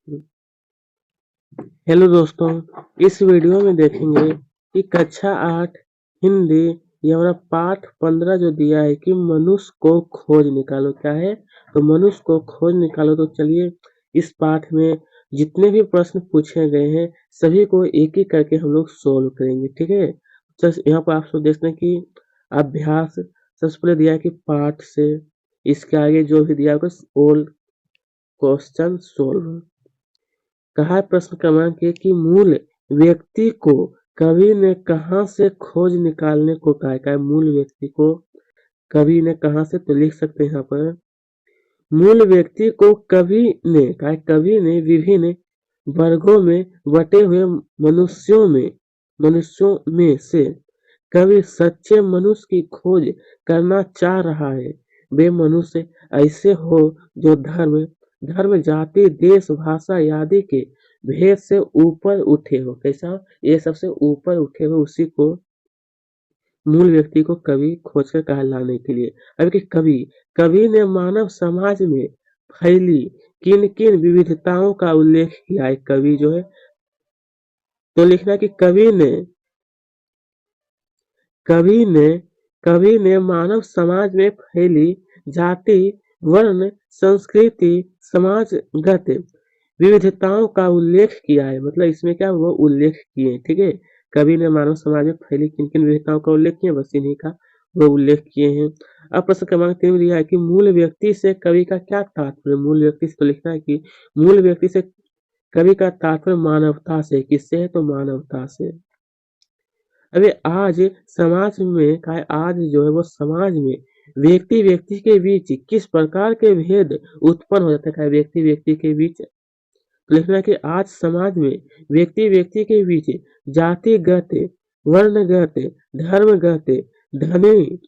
Hello दोस्तों, इस video में देखेंगे कि कक्षा 8 हिंदी ये हमारा पाठ 15 जो दिया है कि मनुष्य को खोज निकालो। क्या है? तो मनुष्य को खोज निकालो। तो चलिए इस पाठ में जितने भी प्रश्न पूछे गए हैं सभी को एक एक करके हम लोग सोल्व करेंगे। ठीक है? तो यहाँ पर आप सब देखते हैं कि अभ्यास सबसे पहले दिया है कि पाठ से इसके आगे जो भी दिया होगा ऑल क्वेश्चन सोल्व। कहा प्रश्न क्रमांक 1 कि मूल व्यक्ति को कवि ने कहाँ से खोज निकालने को कहा है। मूल व्यक्ति को कवि ने कहाँ से, तो लिख सकते हैं यहाँ पर मूल व्यक्ति को कवि ने विभिन्न वर्गों में बटे हुए मनुष्यों में से कवि सच्चे मनुष्य की खोज करना चाह रहा है। वे मनुष्य ऐसे हो जो धर्म जाति देश भाषा आदि के भेद से ऊपर उठे हो। कैसा? ये सबसे ऊपर उठे हो उसी को मूल व्यक्ति को कवि खोज कर कहा लाने के लिए। अब कि कवि ने मानव समाज में फैली किन किन विविधताओं का उल्लेख किया है। कवि जो है तो लिखना कि कवि ने कवि ने मानव समाज में फैली जाति वर्ण संस्कृति समाजगत विविधताओं का उल्लेख किया है। मतलब इसमें क्या वो उल्लेख किए। ठीक है? कवि ने मानव समाज में फैली किन किन विविधताओं का उल्लेख किया, बस इन्हीं का वो उल्लेख किए हैं। अब प्रश्न क्रमांक 3 में दिया है कि मूल व्यक्ति से कवि का क्या तात्पर्य। मूल व्यक्ति से तो लिखना है कि मूल व्यक्ति से कवि का तात्पर्य मानवता से। किससे है? तो मानवता से। अभी आज समाज में का आज जो है वो समाज में व्यक्ति व्यक्ति के बीच किस प्रकार के भेद उत्पन्न हो जाता है। व्यक्ति व्यक्ति के बीच लिखना है कि आज समाज में व्यक्ति व्यक्ति के बीच जातिगत वर्णगत धर्मगत धनी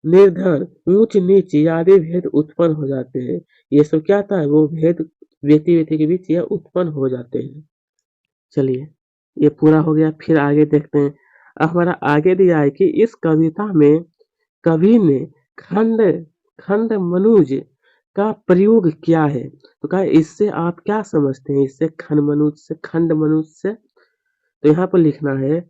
निर्धन ऊंच नीच आदि भेद उत्पन्न हो जाते हैं। ये सब क्या था? वो भेद व्यक्ति व्यक्ति के बीच यह उत्पन्न हो जाते हैं। चलिए ये पूरा हो गया। फिर आगे देखते हैं। हमारा आगे दिया है कि इस कविता में कवि ने खंड खंड मनुज का प्रयोग किया है। तो कहा इससे आप क्या समझते हैं? इससे खंड मनुज से तो यहाँ पर लिखना है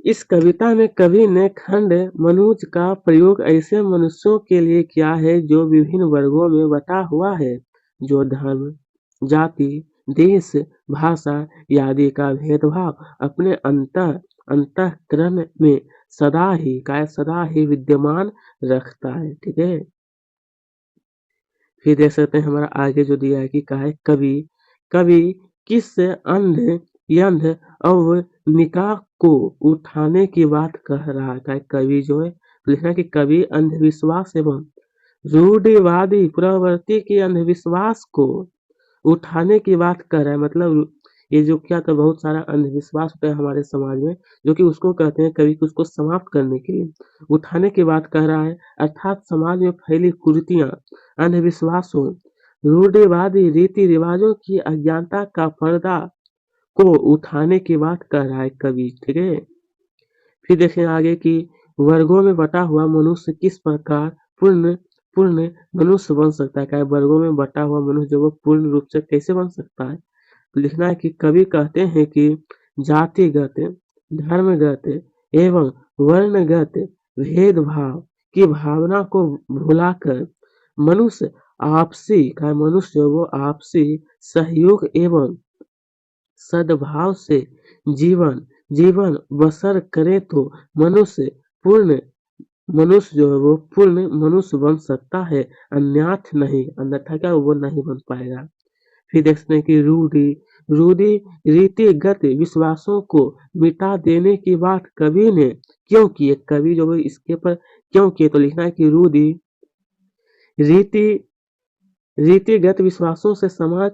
इस कविता में कवि ने खंड मनुज का प्रयोग ऐसे मनुष्यों के लिए किया है जो विभिन्न वर्गों में बटा हुआ है, जो धर्म जाति देश भाषा आदि का भेदभाव अपने अंतःकरण में सदा ही विद्यमान रखता है। ठीक है? फिर देख सकते हैं हमारा आगे जो दिया है कि कहा है कवि किस अंध अवनिका को उठाने की बात कह रहा है। कवि जो है लिखना कि कवि अंधविश्वास एवं रूढ़िवादी प्रवृत्ति के अंधविश्वास को उठाने की बात कर रहा है। मतलब ये जो क्या था, बहुत सारा अंधविश्वास होता है हमारे समाज में जो कि उसको कहते हैं कवि उसको समाप्त करने के लिए उठाने की बात कह रहा है। अर्थात समाज में फैली कुरीतियां अंधविश्वासों रूढ़िवादी रीति रिवाजों की अज्ञानता का पर्दा को उठाने की बात कह रहा है कवि। ठीक है? फिर देखें आगे कि वर्गों में बटा हुआ मनुष्य किस प्रकार पूर्ण पूर्ण मनुष्य बन सकता है। क्या वर्गों में बटा हुआ मनुष्य जो वो पूर्ण रूप से कैसे बन सकता है? तो लिखना है कि कवि कहते हैं कि जातिगत धर्मगत एवं वर्णगत भेदभाव की भावना को भुलाकर मनुष्य मनुष्य वो आपसी सहयोग एवं सद्भाव से जीवन जीवन बसर करे तो मनुष्य पूर्ण मनुष्य जो है वो पूर्ण मनुष्य बन सकता है, अन्यथा क्या वो नहीं बन पाएगा। फिर देखते हैं कि रूढ़ी रीतिगत विश्वासों को मिटा देने की बात कवि ने क्यों की है। कवि जो है इसके पर क्यों किए, तो लिखना है कि रीति रीतिगत विश्वासों से समाज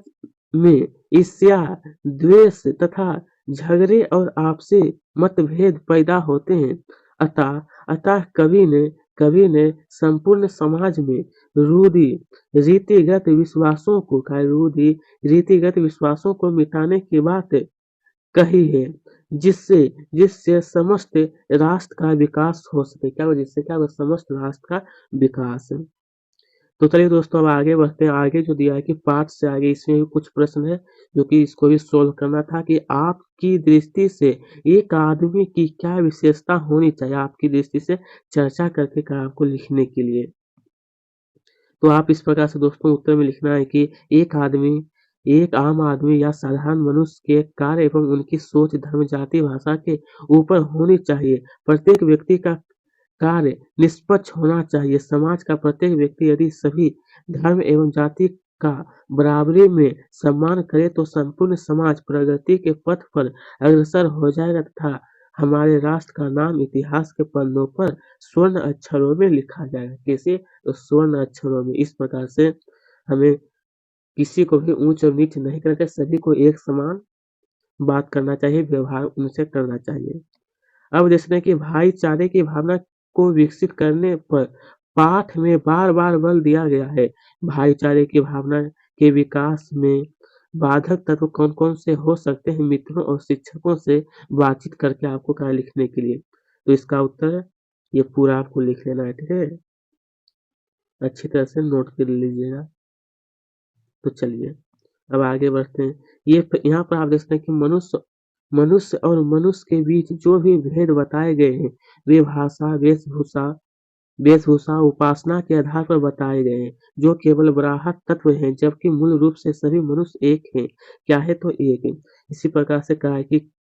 में ईर्ष्या द्वेष तथा झगड़े और आपसी मतभेद पैदा होते हैं। अतः कवि ने संपूर्ण समाज में रूढ़ि रीतिगत विश्वासों को मिटाने की बात कही है, जिससे जिससे समस्त राष्ट्र का विकास हो सके। क्या जिससे क्या समस्त राष्ट्र का विकास। तो चलिए दोस्तों अब आगे बढ़ते हैं। आगे जो दिया है कि पाठ से आगे इसमें भी कुछ प्रश्न है जो कि इसको भी सोल्व करना था कि आपकी दृष्टि से एक आदमी की क्या विशेषता होनी चाहिए, आपकी दृष्टि से चर्चा करके कहा आपको लिखने के लिए। तो आप इस प्रकार से दोस्तों उत्तर में लिखना है कि एक आदमी, एक आम आदमी या साधारण मनुष्य के कार्य एवं उनकी सोच धर्म, जाति, भाषा के ऊपर होनी चाहिए। प्रत्येक व्यक्ति का कार्य निष्पक्ष होना चाहिए। समाज का प्रत्येक व्यक्ति यदि सभी धर्म एवं जाति का बराबरी में सम्मान करे तो संपूर्ण समाज प्रगति के पथ पर अग्रसर हो जाएगा तथा हमारे राष्ट्र का नाम इतिहास के पन्नों पर स्वर्ण अक्षरों में लिखा जाएगा। कैसे? तो स्वर्ण अक्षरों में। इस प्रकार से हमें किसी को भी ऊंच और नीच नहीं करके सभी को एक समान बात करना चाहिए, व्यवहार उनसे करना चाहिए। अब देखते हैं कि भाईचारे की भावना को विकसित करने पर पाठ में बार-बार बल दिया गया है। भाईचारे की भावना के विकास में बाधक तत्व कौन-कौन से हो सकते हैं? मित्रों और शिक्षकों से बातचीत करके आपको कहा लिखने के लिए। तो इसका उत्तर ये पूरा आपको लिख लेना है, ठीक है? अच्छी तरह से नोट कर लीजिएगा। तो चलिए अब आगे बढ़ते हैं। ये यहाँ पर आप देख सकते हैं कि मनुष्य मनुष्य और मनुष्य के बीच जो भी भेद बताए गए हैं वे भाषा, वेशभूषा, उपासना के आधार पर बताए गए हैं, जो केवल बाह्य तत्व हैं, जबकि मूल रूप से सभी मनुष्य एक हैं। क्या है? तो एक है। इसी प्रकार से कहा है कि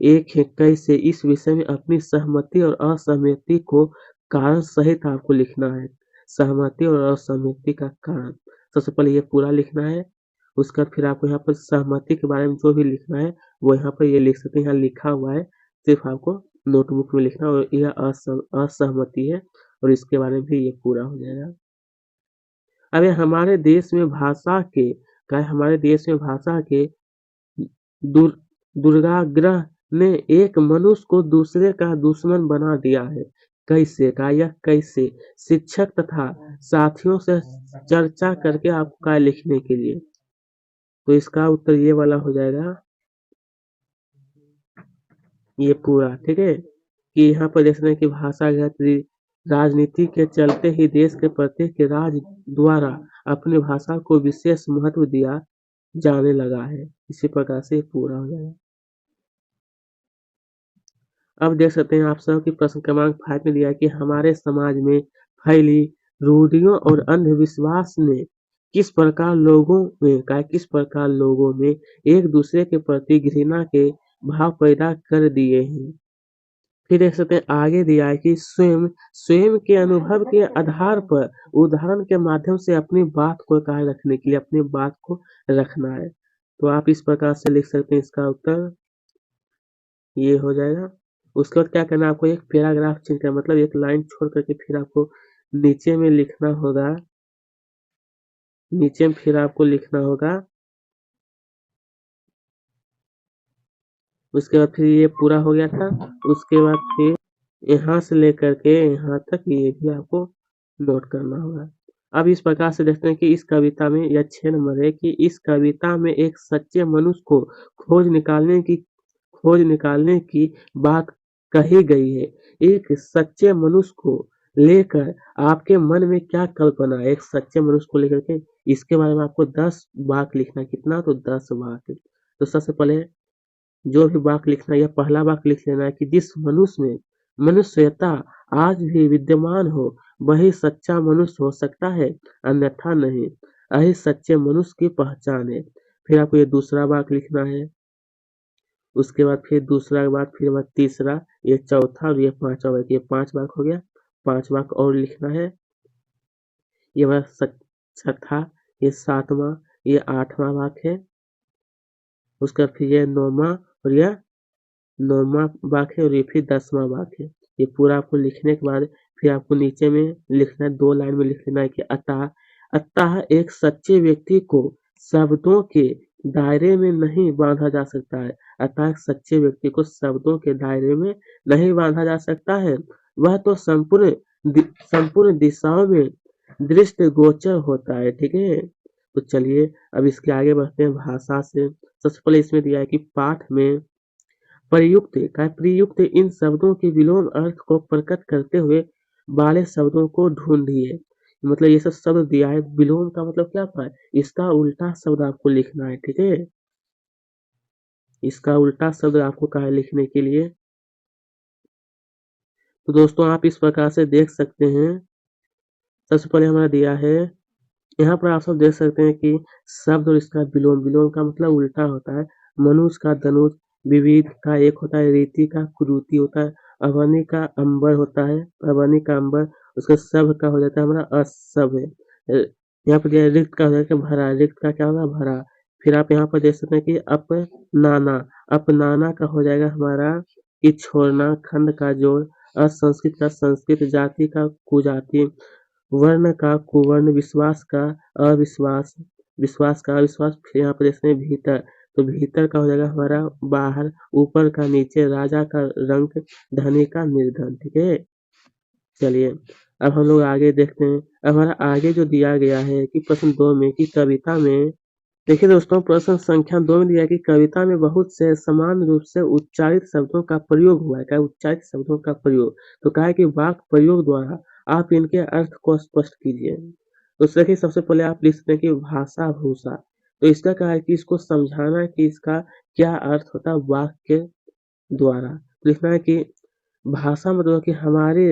एक है कैसे, इस विषय में अपनी सहमति और असहमति को कारण सहित आपको लिखना है। सहमति और असहमति का कारण सबसे पहले ये पूरा लिखना है। उसके बाद फिर आपको यहाँ पर सहमति के बारे में जो भी लिखना है वो यहाँ पर ये लिख सकते हैं। यहाँ लिखा हुआ है, सिर्फ आपको नोटबुक में लिखना और यह असहमति है और इसके बारे में भी ये पूरा हो जाएगा। अरे हमारे देश में भाषा के क्या है, हमारे देश में भाषा के दुर दुर्गाग्रह ने एक मनुष्य को दूसरे का दुश्मन बना दिया है। कैसे? का यह कैसे? शिक्षक तथा साथियों से चर्चा करके आपको क्या लिखने के लिए। तो इसका उत्तर ये वाला हो जाएगा, ये पूरा, ठीक है? कि यहाँ पर देख रहे हैं कि भाषागत राजनीति के चलते ही देश के प्रत्येक राज्य द्वारा अपनी भाषा को विशेष महत्व दिया जाने लगा है। इसी प्रकार से ये पूरा हो जाएगा। अब देख सकते हैं आप सब कि प्रश्न क्रमांक 5 में दिया है कि हमारे समाज में फैली रूढ़ियों और अंधविश्वास ने किस प्रकार लोगों में एक दूसरे के प्रति घृणा के भाव पैदा कर दिए हैं। फिर देख सकते हैं आगे दिया है कि स्वयं स्वयं के अनुभव के आधार पर उदाहरण के माध्यम से अपनी बात को कायम रखने के लिए अपनी बात को रखना है। तो आप इस प्रकार से लिख सकते हैं, इसका उत्तर ये हो जाएगा। उसके बाद क्या करना है आपको, एक पैराग्राफ चेंज करना, मतलब एक लाइन छोड़ करके फिर आपको नीचे में लिखना होगा। नीचे में फिर आपको लिखना होगा। उसके बाद फिर ये पूरा हो गया था। उसके बाद फिर यहाँ से लेकर के यहाँ तक ये भी आपको नोट करना होगा। अब इस प्रकार से देखते हैं कि इस कविता में यह 6 नंबर है कि इस कविता में एक सच्चे मनुष्य को खोज निकालने की बात कही गई है। एक सच्चे मनुष्य को लेकर आपके मन में क्या कल्पना है? एक सच्चे मनुष्य को लेकर के इसके बारे में आपको 10 वाक्य लिखना है। कितना? तो 10 वाक्य। तो सबसे पहले जो भी वाक्य लिखना है या पहला वाक्य लिख लेना है कि जिस मनुष्य में मनुष्यता आज भी विद्यमान हो वही सच्चा मनुष्य हो सकता है, अन्यथा नहीं। यही सच्चे मनुष्य की पहचान है। फिर आपको ये दूसरा वाक्य लिखना है। उसके बाद फिर दूसरा के बाद फिर बाद तीसरा, ये चौथा और ये पांचवा वाक्य। ये 5 वाक्य हो गया। 5 वाक्य और लिखना है। ये वाला छठा, ये 7वां, ये 8वां वाक्य है। उसके बाद फिर ये 9वां और यह 9वां वाक्य और ये फिर 10वां वाक्य। ये पूरा आपको लिखने के बाद फिर आपको नीचे में लिखना है, 2 लाइन में लिख लेना है कि अतः अतः एक सच्चे व्यक्ति को शब्दों के दायरे में नहीं बांधा जा सकता है। अतः एक सच्चे व्यक्ति को शब्दों के दायरे में नहीं बांधा जा सकता है। वह तो संपूर्ण दिशाओं में दृष्टिगोचर होता है, ठीक है? तो चलिए अब इसके आगे बढ़ते हैं भाषा से। सबसे पहले इसमें दिया है कि पाठ में प्रयुक्त इन शब्दों के विलोम अर्थ को प्रकट करते हुए वाले शब्दों को ढूंढिए। मतलब ये सब शब्द दिया है। विलोम का मतलब क्या होता है? इसका उल्टा शब्द आपको लिखना है, ठीक है? इसका उल्टा शब्द आपको कहा है लिखने के लिए। तो दोस्तों आप इस प्रकार से देख सकते हैं। सबसे पहले हमारा दिया है, यहाँ पर आप सब देख सकते हैं कि शब्द और इसका विलोम, विलोम का मतलब उल्टा होता है। मनुज का धनुष, विविध का एक होता है, रीति का कुरीति होता है, अवनी का अंबर होता है, अवनी का अंबर। उसका सब का हो जाता है हमारा असभ है। यहाँ पर दिया है रिक्त का हो जाता है भरा, रिक्त का क्या होगा? भरा। फिर आप यहाँ पर देख सकते हैं कि अपनाना, अपनाना का हो जाएगा हमारा कि छोड़ना, खंड का जोड़, असंस्कृत का संस्कृत, जाति का कुजाति, वर्ण का कुवर्ण, विश्वास का अविश्वास, विश्वास का अविश्वास। फिर यहाँ पर देखते हैं भीतर, तो भीतर का हो जाएगा हमारा बाहर, ऊपर का नीचे, राजा का रंक, धनी का निर्धन, ठीक है? चलिए अब हम लोग आगे देखते हैं। अब हमारा आगे जो दिया गया है कि प्रश्न 2 में कि कविता में, देखिए दोस्तों प्रश्न संख्या 2 में दिया है कि कविता में बहुत से समान रूप से उच्चारित शब्दों का प्रयोग हुआ है। क्या? उच्चारित शब्दों का प्रयोग। तो कहा है कि वाक्य प्रयोग द्वारा आप इनके अर्थ को स्पष्ट कीजिए। तो देखिए सबसे पहले आप लिख सकते हैं कि भाषा भूषा। तो इसका कहा है कि इसको समझाना है कि इसका क्या अर्थ होता है वाक्य द्वारा। तो लिखना है कि भाषा मतलब कि हमारे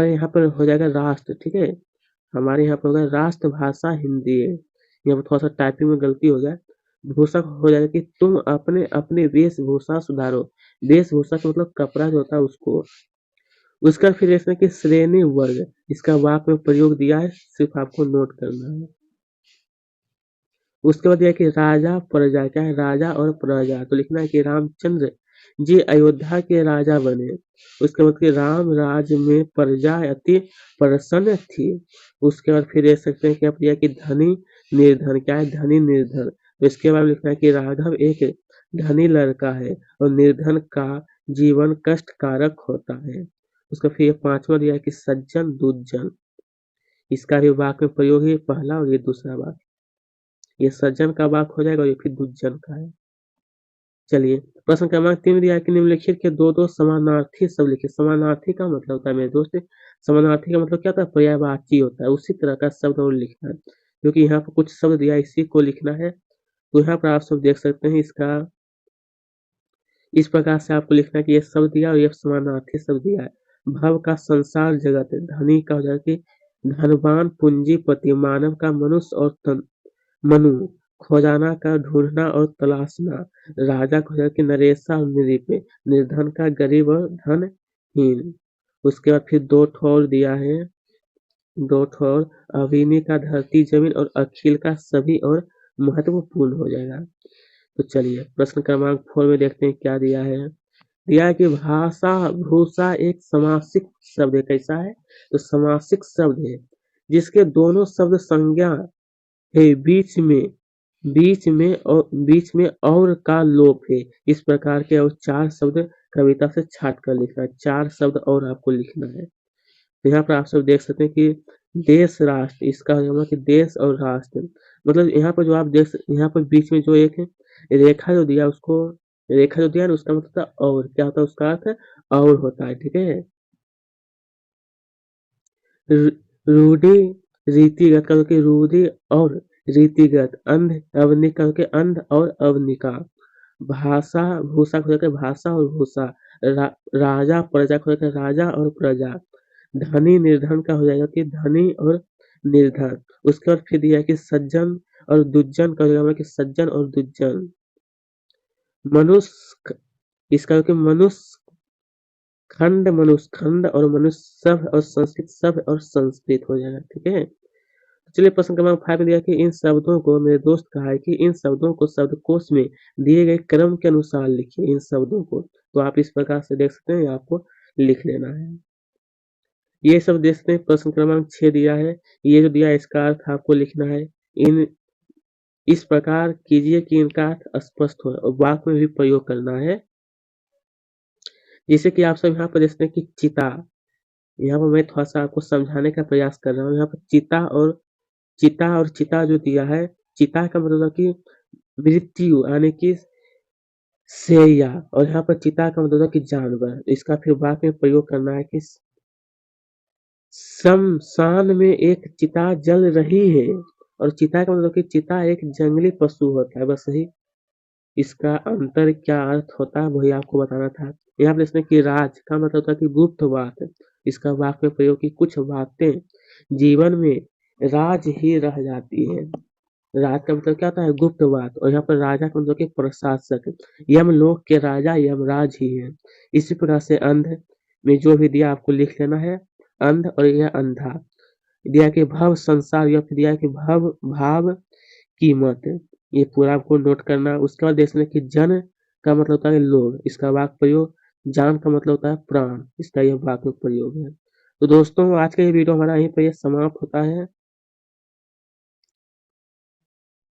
यहाँ पर हो जाएगा राष्ट्र, ठीक है? हमारे यहाँ पर होगा राष्ट्रभाषा हिंदी है। यहाँ पर थोड़ा सा टाइपिंग में गलती हो जाए। भूषा हो जाएगा कि तुम अपने अपने वेशभूषा सुधारो। वेशभूषा का मतलब कपड़ा जो होता है उसको। उसका फिर इसमें कि श्रेणी वर्ग, इसका वाक्य में प्रयोग दिया है, सिर्फ आपको नोट करना है। उसके बाद यह कि राजा प्रजा, क्या है? राजा और प्रजा। तो लिखना है कि रामचंद्र जी अयोध्या के राजा बने। उसके बाद कि राम राज्य में प्रजा अति प्रसन्न थी। उसके बाद फिर देख सकते हैं कि आप यह कि धनी निर्धन, क्या है? धनी निर्धन। तो इसके बाद लिखना है कि राघव एक धनी लड़का है और निर्धन का जीवन कष्टकारक होता है। उसका फिर पांचवा दिया है कि सज्जन दुज्जन। इसका भी वाक्य में प्रयोग है, पहला और ये दूसरा वाक्य। ये सज्जन का वाक्य हो जाएगा और ये फिर दुज्जन का है। चलिए प्रश्न क्रमांक 3 दिया है कि निम्नलिखित के दो दो समानार्थी शब्द लिखिए। समानार्थी का मतलब होता है मेरे दोस्त, समानार्थी का मतलब क्या होता है? पर्यायवाची होता है। उसी तरह का शब्द और लिखना है, क्योंकि यहाँ पर कुछ शब्द दिया है इसी को लिखना है। तो यहाँ पर आप सब देख सकते हैं इसका, इस प्रकार से आपको लिखना है कि ये शब्द दिया और ये समानार्थी शब्द दिया है। भव का संसार जगत, धनी का हो जाएगा कि धनवान, पूंजीपति, मानव का मनुष्य और मनु, खोजाना का ढूंढना और तलाशना, राजा का हो जाएगा कि नरेशा और नृप, निर्धन का गरीब और धनहीन। उसके बाद फिर दो ठोर दिया है, दो ठोर, अभिनी का धरती जमीन और अखिल का सभी और महत्वपूर्ण हो जाएगा। तो चलिए प्रश्न क्रमांक 4 में देखते हैं क्या दिया है। दिया है कि भाषा भूषा एक समासिक शब्द है। कैसा है? तो समासिक शब्द है जिसके दोनों शब्द संज्ञा है, बीच में और का लोप है। इस प्रकार के और 4 शब्द कविता से छाट कर लिखना है। 4 शब्द और आपको लिखना है। तो यहाँ पर आप सब देख सकते हैं कि देश राष्ट्र, इसका मतलब कि देश और राष्ट्र, मतलब यहाँ पर जो आप यहाँ पर बीच में जो एक रेखा जो दिया उसको, रेखा जो दिया ना उसका मतलब था और, क्या होता है उसका अर्थ? और होता है, ठीक है? रूढ़ि रीतिगत का कि रूढ़ि और रीतिगत, अंध अवनि का कि अंध और अवनिका, भाषा भूषा को लेकर भाषा और भूषा, राजा प्रजा को लेकर राजा और प्रजा, धनी निर्धन का हो जाएगा कि धनी और निर्धन। उसके बाद फिर दिया है कि सज्जन और दुज्जन का हो जाएगा कि सज्जन और दुज्जन, मनुष्य, इसका कि मनुष्य खंड, मनुष्य खंड और मनुष्य सब और संस्कृत सब और संस्कृत हो जाएगा, ठीक है? चलिए प्रश्न क्रमांक 5 में दिया कि इन शब्दों को, मेरे दोस्त कहा है कि इन शब्दों को शब्दकोश में दिए गए क्रम के अनुसार लिखिए इन शब्दों को। तो आप इस प्रकार से देख सकते हैं, आपको लिख लेना है। ये सब देख सकते हैं। प्रश्न क्रमांक 6 दिया है, ये जो दिया है इसका अर्थ आपको लिखना है। इन इस प्रकार कीजिए कि इनका अर्थ स्पष्ट हो और वाक्य में भी प्रयोग करना है। जैसे कि आप सब यहाँ पर देख सकते हैं कि चिता, यहाँ पर मैं थोड़ा सा आपको समझाने का प्रयास कर रहा हूँ। यहाँ पर चिता और चिता जो दिया है, चिता का मतलब कि मृत्यु यानी कि सेया, और यहाँ पर चिता का मतलब कि जानवर। इसका फिर वाक्य में प्रयोग करना है कि शमशान में एक चिता जल रही है। और चिता का मतलब कि चिता एक जंगली पशु होता है, बस यही इसका अंतर क्या अर्थ होता है वही आपको बताना था। यहाँ पे इसमें कि राज का मतलब होता है कि गुप्त बात। इसका वाक्य में प्रयोग की कुछ बातें जीवन में राज ही रह जाती है। राज का मतलब क्या होता है? गुप्त बात। और यहाँ पर राजा का मतलब कि प्रशासक। यमलोक के राजा यमराज ही है। इसी प्रकार से अंध में जो भी दिया आपको लिख लेना है। अंध और यह अंधा। दिया कि भव संसार या फिर दिया कि भव भाव कीमत। ये पूरा आपको नोट करना है। उसके बाद देखना कि जन का मतलब होता है लोग। इसका वाक्य प्रयोग। जान का मतलब होता है प्राण। इसका यह वाक्य प्रयोग है। तो दोस्तों आज का ये वीडियो हमारा यहीं पर समाप्त होता है।